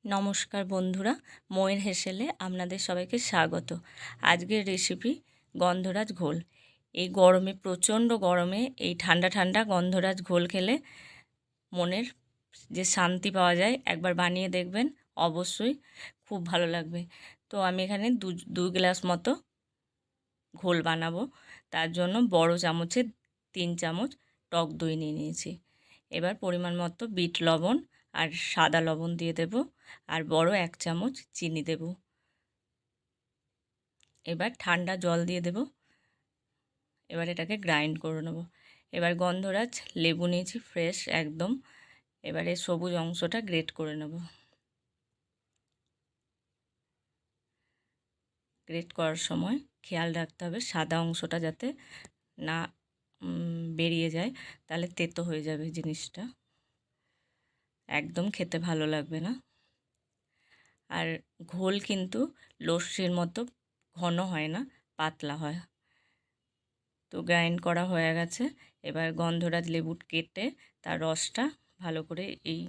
নমস্কার বন্ধুরা, ময়ের হেসেলে আপনাদের সবাইকে স্বাগত। আজকের রেসিপি গন্ধরাজ ঘোল। এই গরমে, প্রচণ্ড গরমে এই ঠান্ডা ঠান্ডা গন্ধরাজ ঘোল খেলে মনের যে শান্তি পাওয়া যায়, একবার বানিয়ে দেখবেন, অবশ্যই খুব ভালো লাগবে। তো আমি এখানে দু গ্লাস মতো ঘোল বানাবো। তার জন্য বড় চামচে 3 চামচ টক দই নিয়ে নিয়েছি। এবার পরিমাণ মতো বিট লবণ আর সাদা লবণ দিয়ে দেব, আর বড় 1 চামচ চিনি দেব। এবার ঠান্ডা জল দিয়ে দেব। এবার এটাকে গ্রাইন্ড করে নেব। এবার গন্ধরাজ লেবু নিয়েছি ফ্রেশ একদম। এবারে সবুজ অংশটা গ্রেট করে নেব। গ্রেট করার সময় খেয়াল রাখতে হবে সাদা অংশটা যাতে না বেরিয়ে যায়, তাহলে তেতো হয়ে যাবে জিনিসটা, একদম খেতে ভালো লাগবে না। আর ঘোল কিন্তু লস্যির মতো ঘন হয় না, পাতলা হয়। তো গ্রাইন্ড করা হয়ে গেছে। এবার গন্ধরাজ লেবু কেটে তার রসটা ভালো করে এই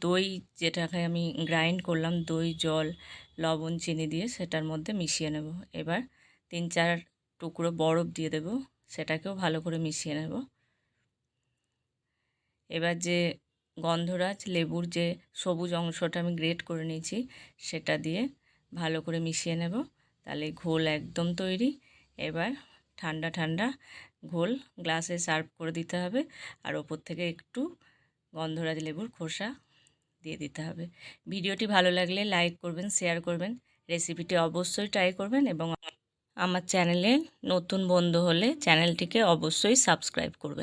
দই, যেটাকে আমি গ্রাইন্ড করলাম, দই, জল, লবণ, চিনি দিয়ে সেটার মধ্যে মিশিয়ে নেব। এবার 3-4 টুকরো বরফ দিয়ে দেব, সেটাকেও ভালো করে মিশিয়ে নেব। এবার যে গন্ধরাজ লেবুর যে সবুজ অংশটা আমি গ্রেট করে নিয়েছি, সেটা দিয়ে ভালো করে মিশিয়ে নেব। তাহলে ঘোল একদম তৈরি। এবার ঠান্ডা ঠান্ডা ঘোল গ্লাসে সার্ভ করে দিতে হবে, আর ওপর থেকে একটু গন্ধরাজ লেবুর খোসা দিয়ে দিতে হবে। ভিডিওটি ভালো লাগলে লাইক করবেন, শেয়ার করবেন, রেসিপিটি অবশ্যই ট্রাই করবেন, এবং আমার চ্যানেলে নতুন বন্ধু হলে চ্যানেলটিকে অবশ্যই সাবস্ক্রাইব করবেন।